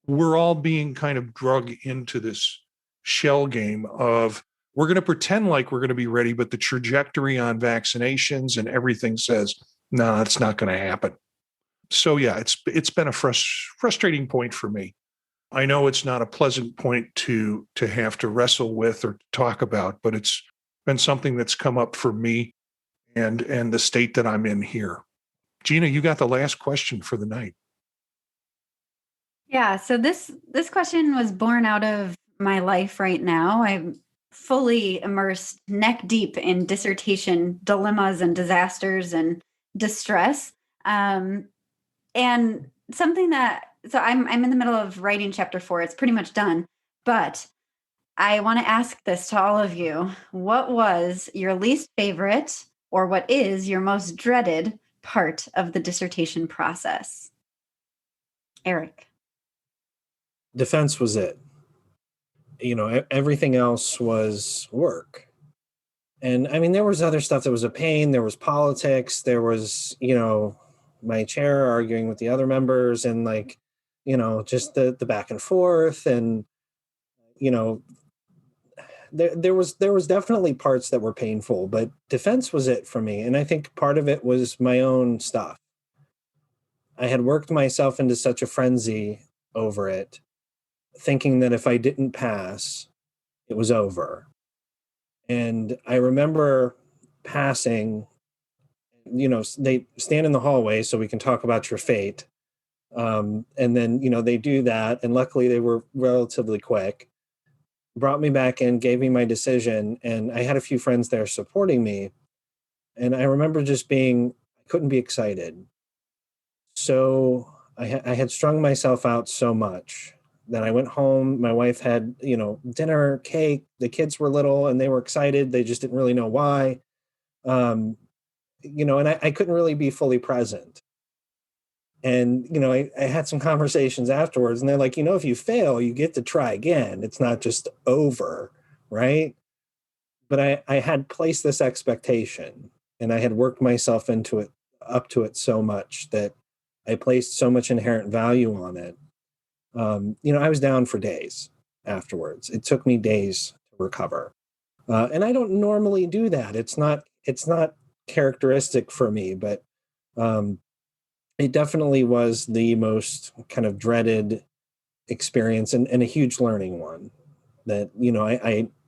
We're all being kind of drug into this shell game of we're going to pretend like we're going to be ready, but the trajectory on vaccinations and everything says, no, it's not going to happen. So yeah, it's been a frustrating point for me. I know it's not a pleasant point to have to wrestle with or talk about, but it's been something that's come up for me and the state that I'm in here. Gina, you got the last question for the night. Yeah, so this question was born out of my life right now. I'm fully immersed neck deep in dissertation dilemmas and disasters and distress. And something so I'm in the middle of writing chapter 4. It's pretty much done, but I want to ask this to all of you. What was your least favorite or what is your most dreaded part of the dissertation process? Eric. Defense was it. everything else was work. And I mean, there was other stuff that was a pain. There was politics. There was, my chair arguing with the other members, and just the back and forth. And, there was definitely parts that were painful, but defense was it for me. And I think part of it was my own stuff. I had worked myself into such a frenzy over it, thinking that if I didn't pass, it was over. And I remember passing, they stand in the hallway so we can talk about your fate. And then, they do that. And luckily they were relatively quick, brought me back in, gave me my decision. And I had a few friends there supporting me. And I remember just I couldn't be excited. So I had strung myself out so much that I went home. My wife had, dinner, cake. The kids were little and they were excited. They just didn't really know why. And I couldn't really be fully present. And, I had some conversations afterwards, and they're like, if you fail, you get to try again. It's not just over, right? But I had placed this expectation, and I had worked myself up to it so much that I placed so much inherent value on it. I was down for days afterwards. It took me days to recover. And I don't normally do that. It's not characteristic for me, but it definitely was the most kind of dreaded experience, and a huge learning one that,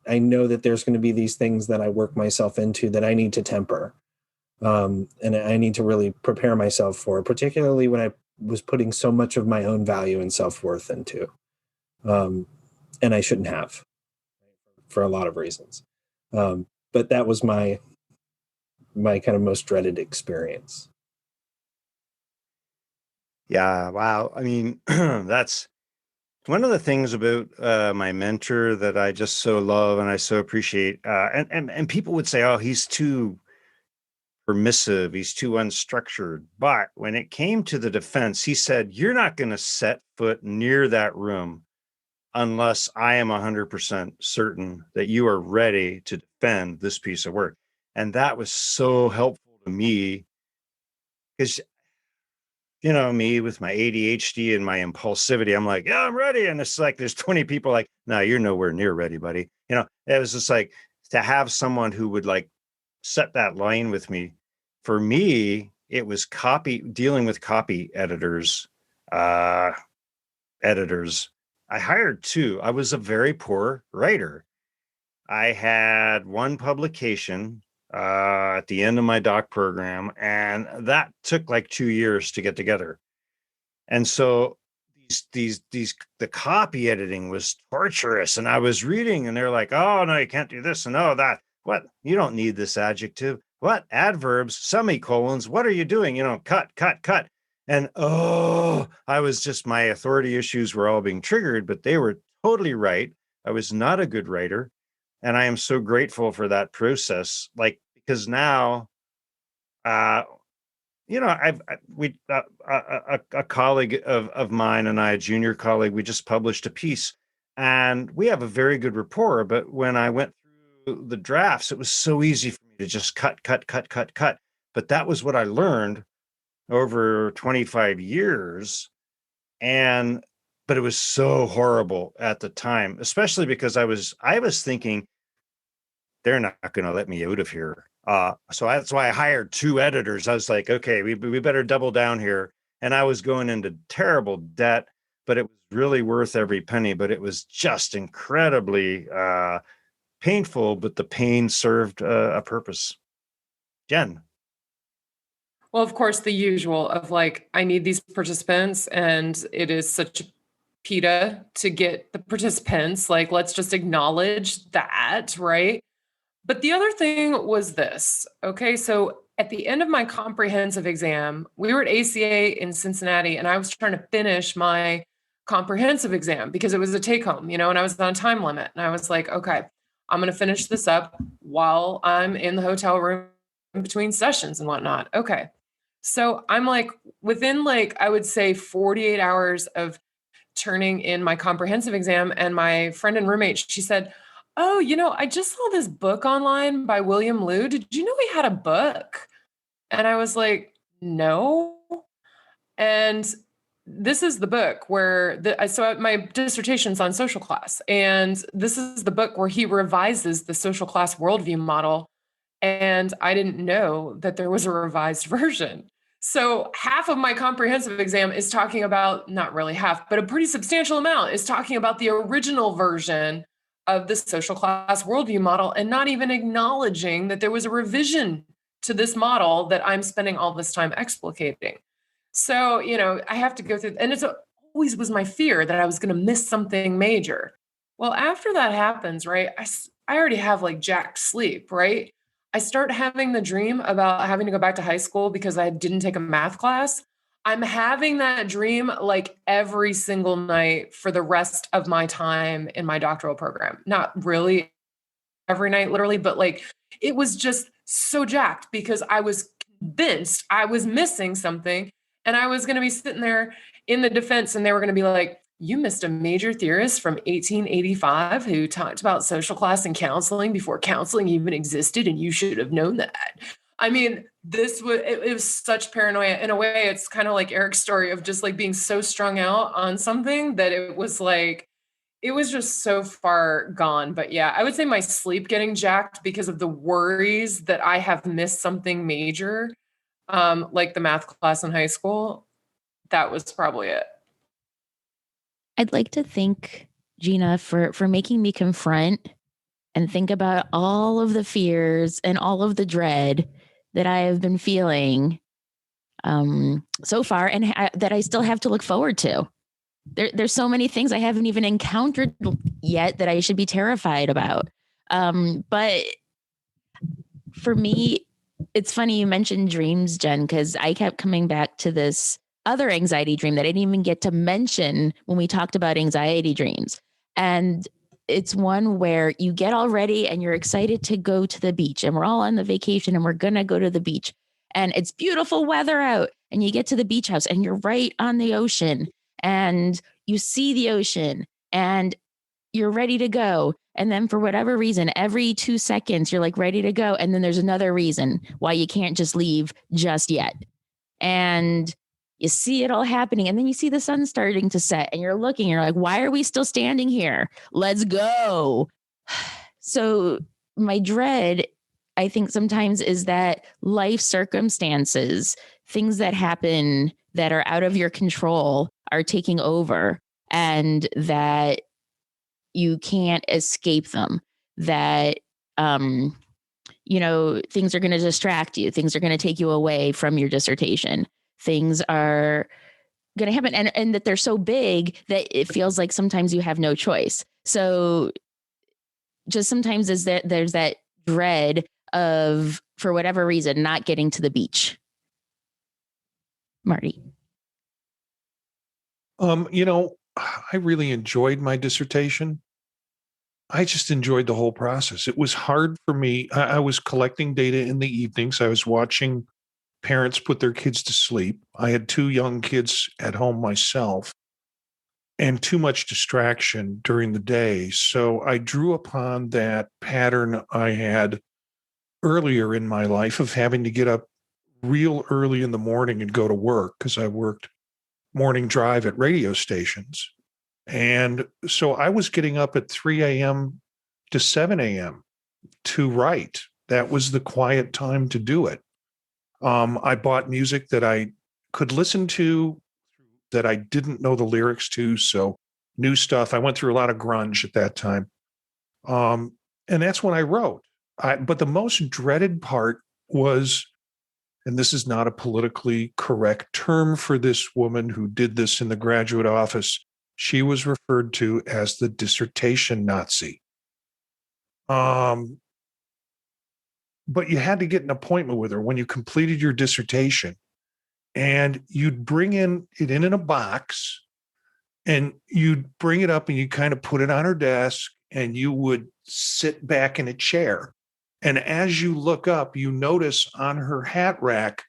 I know that there's going to be these things that I work myself into that I need to temper. And I need to really prepare myself for, particularly when I was putting so much of my own value and self-worth into. And I shouldn't have, for a lot of reasons. But that was my kind of most dreaded experience. Yeah, wow. I mean, that's one of the things about my mentor that I just so love and I so appreciate. And people would say, "Oh, he's too permissive, he's too unstructured." But when it came to the defense, he said, "You're not going to set foot near that room unless I am 100% certain that you are ready to defend this piece of work." And that was so helpful to me because, me with my ADHD and my impulsivity, I'm like, "Yeah, I'm ready." And it's like, there's 20 people like, "No, you're nowhere near ready, buddy." It was just like to have someone who would like set that line with me. For me, it was dealing with copy editors. Editors. I hired two. I was a very poor writer. I had one publication at the end of my doc program, and that took like 2 years to get together. And so the copy editing was torturous. And I was reading, and they're like, "Oh no, you can't do this and oh that. What? You don't need this adjective. What? Adverbs, semicolons. What are you doing? Cut, cut, cut." And I was just, my authority issues were all being triggered, but they were totally right. I was not a good writer. And I am so grateful for that process. Like, because now, a colleague of mine and I, a junior colleague, we just published a piece and we have a very good rapport. But when I went through the drafts, it was so easy for me to just cut, cut, cut, cut, cut. But that was what I learned over 25 years. But it was so horrible at the time, especially because I was thinking, they're not going to let me out of here. So that's why I hired two editors. I was like, okay, we better double down here. And I was going into terrible debt, but it was really worth every penny. But it was just incredibly painful, but the pain served a purpose. Jen. Well, of course, the usual of like, I need these participants, and it is such PETA to get the participants. Like, let's just acknowledge that, right? But the other thing was this. Okay. So at the end of my comprehensive exam, we were at ACA in Cincinnati, and I was trying to finish my comprehensive exam because it was a take home, and I was on a time limit. And I was like, okay, I'm going to finish this up while I'm in the hotel room in between sessions and whatnot. Okay. So I'm like, within like, I would say 48 hours of turning in my comprehensive exam, and my friend and roommate, she said, "Oh, I just saw this book online by William Liu. Did you know he had a book?" And I was like, "No." And this is the book where my dissertation's on social class, and this is the book where he revises the social class worldview model. And I didn't know that there was a revised version. So half of my comprehensive exam is talking about, not really half, but a pretty substantial amount is talking about the original version of the social class worldview model, and not even acknowledging that there was a revision to this model that I'm spending all this time explicating. So, I have to go through, and it's always was my fear that I was going to miss something major. Well, after that happens, right, I already have like jacked sleep, right? I start having the dream about having to go back to high school because I didn't take a math class. I'm having that dream like every single night for the rest of my time in my doctoral program. Not really every night, literally, but like it was just so jacked because I was convinced I was missing something, and I was going to be sitting there in the defense, and they were going to be like, "You missed a major theorist from 1885 who talked about social class and counseling before counseling even existed, and you should have known that." I mean, it was such paranoia. In a way, it's kind of like Eric's story of just like being so strung out on something that it was just so far gone. But yeah, I would say my sleep getting jacked because of the worries that I have missed something major, like the math class in high school. That was probably it. I'd like to thank Gina for making me confront and think about all of the fears and all of the dread that I have been feeling so far, and that I still have to look forward to. There's so many things I haven't even encountered yet that I should be terrified about. But for me, it's funny you mentioned dreams, Jen, because I kept coming back to this other anxiety dream that I didn't even get to mention when we talked about anxiety dreams. And it's one where you get all ready and you're excited to go to the beach, and we're all on the vacation and we're going to go to the beach, and it's beautiful weather out, and you get to the beach house and you're right on the ocean, and you see the ocean and you're ready to go. And then for whatever reason, every 2 seconds, you're like ready to go. And then there's another reason why you can't just leave just yet. And you see it all happening. And then you see the sun starting to set, and you're looking, and you're like, why are we still standing here? Let's go. So my dread, I think sometimes, is that life circumstances, things that happen that are out of your control, are taking over, and that you can't escape them, that things are going to distract you, things are going to take you away from your dissertation, things are going to happen, and that they're so big that it feels like sometimes you have no choice. So just sometimes there's that dread of, for whatever reason, not getting to the beach. Marty. I really enjoyed my dissertation. I just enjoyed the whole process. It was hard for me. I was collecting data in the evenings. I was watching parents put their kids to sleep. I had 2 young kids at home myself, and too much distraction during the day. So I drew upon that pattern I had earlier in my life of having to get up real early in the morning and go to work, because I worked morning drive at radio stations. And so I was getting up at 3 a.m. to 7 a.m. to write. That was the quiet time to do it. I bought music that I could listen to that I didn't know the lyrics to. So new stuff. I went through a lot of grunge at that time. And that's when I wrote. But the most dreaded part was, and this is not a politically correct term for this woman who did this in the graduate office, she was referred to as the dissertation Nazi. But you had to get an appointment with her when you completed your dissertation, and you'd bring it in a box, and you'd bring it up and you kind of put it on her desk, and you would sit back in a chair. And as you look up, you notice on her hat rack,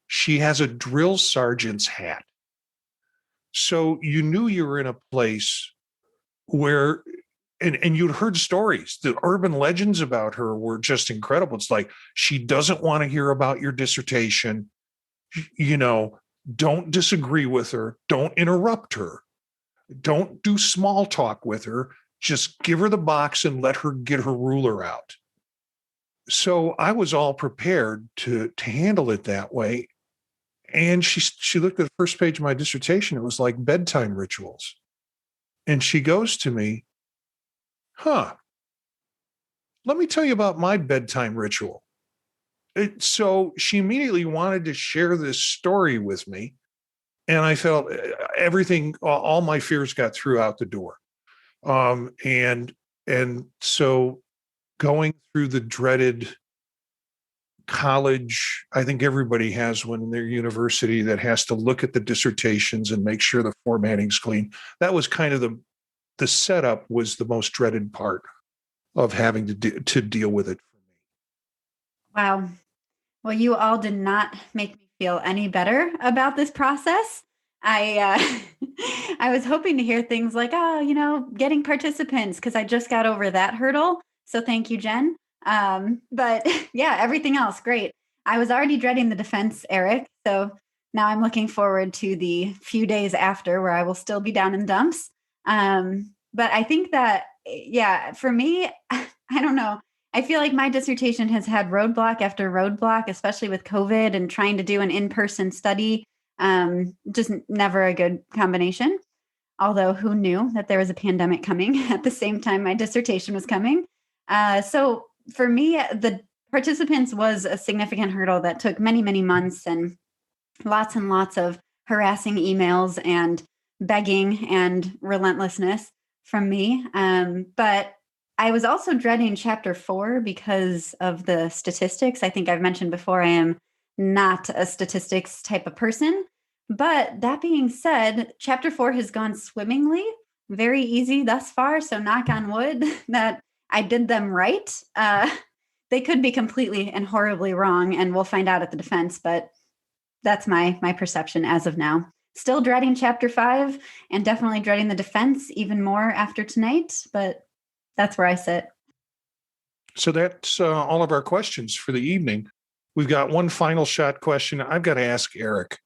she has a drill sergeant's hat. So you knew you were in a place where, and you'd heard stories, the urban legends about her were just incredible. It's like, she doesn't want to hear about your dissertation. You know, don't disagree with her. Don't interrupt her. Don't do small talk with her. Just give her the box and let her get her ruler out. So I was all prepared to handle it that way. And she looked at the first page of my dissertation. It was like bedtime rituals. And she goes to me, let me tell you about my bedtime ritual. So she immediately wanted to share this story with me. And I felt everything, all my fears got through out the door. And so going through the dreaded college, I think everybody has one in their university that has to look at the dissertations and make sure the formatting's clean. That was kind of the setup was the most dreaded part of having to deal with it for me. Wow. Well, you all did not make me feel any better about this process. I I was hoping to hear things like, getting participants, because I just got over that hurdle. So thank you, Jen. But yeah, everything else, great. I was already dreading the defense, Eric. So now I'm looking forward to the few days after where I will still be down in dumps. But I think that, for me, I don't know. I feel like my dissertation has had roadblock after roadblock, especially with COVID and trying to do an in-person study. Just never a good combination. Although who knew that there was a pandemic coming at the same time my dissertation was coming. So for me, the participants was a significant hurdle that took many, many months and lots of harassing emails and begging and relentlessness from me. But I was also dreading chapter 4 because of the statistics. I think I've mentioned before, I am not a statistics type of person. But that being said, chapter 4 has gone swimmingly, very easy thus far. So knock on wood that I did them right. They could be completely and horribly wrong, and we'll find out at the defense. But that's my perception as of now. Still dreading chapter 5 and definitely dreading the defense even more after tonight. But that's where I sit. So that's all of our questions for the evening. We've got one final shot question. I've got to ask Eric.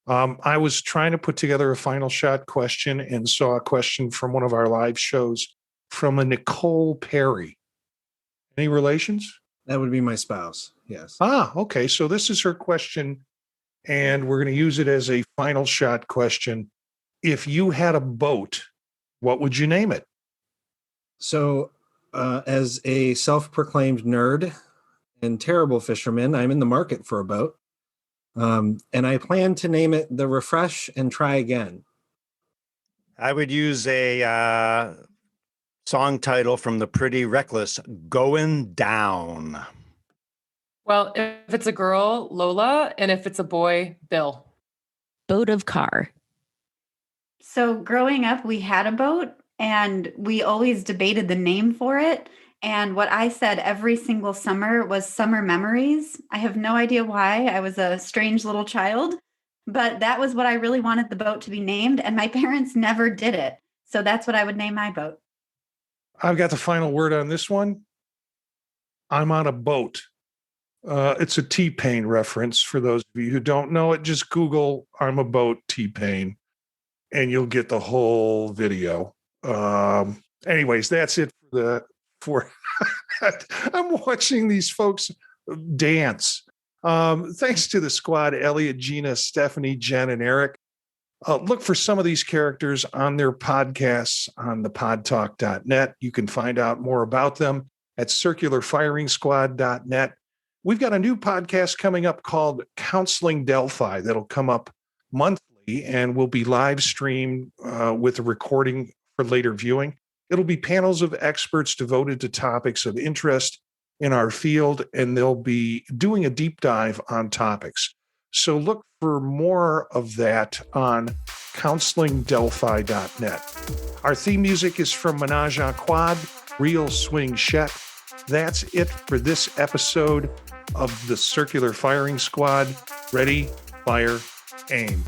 I was trying to put together a final shot question and saw a question from one of our live shows from a Nicole Perry. Any relations? That would be my spouse. Yes. Okay. So this is her question, and we're going to use it as a final shot question. If you had a boat, what would you name it? So, as a self-proclaimed nerd and terrible fisherman, I'm in the market for a boat. And I plan to name it the Refresh and Try Again. I would use a song title from the Pretty Reckless, Going Down. Well, if it's a girl, Lola, and if it's a boy, Bill. Boat of car. So growing up, we had a boat and we always debated the name for it. And what I said every single summer was Summer Memories. I have no idea why. I was a strange little child, but that was what I really wanted the boat to be named. And my parents never did it. So that's what I would name my boat. I've got the final word on this one. I'm on a boat. It's a T-Pain reference. For those of you who don't know it, just Google I'm a boat T-Pain and you'll get the whole video. Anyways, that's it for I'm watching these folks dance. Thanks to the squad, Elliot, Gina, Stephanie, Jen, and Eric. Look for some of these characters on their podcasts on thepodtalk.net. You can find out more about them at circularfiringsquad.net. We've got a new podcast coming up called Counseling Delphi that'll come up monthly and will be live streamed with a recording for later viewing. It'll be panels of experts devoted to topics of interest in our field, and they'll be doing a deep dive on topics. So look for more of that on counselingdelphi.net. Our theme music is from Menage a Quad, Real Swing Shet. That's it for this episode of the Circular Firing Squad. Ready, fire, aim.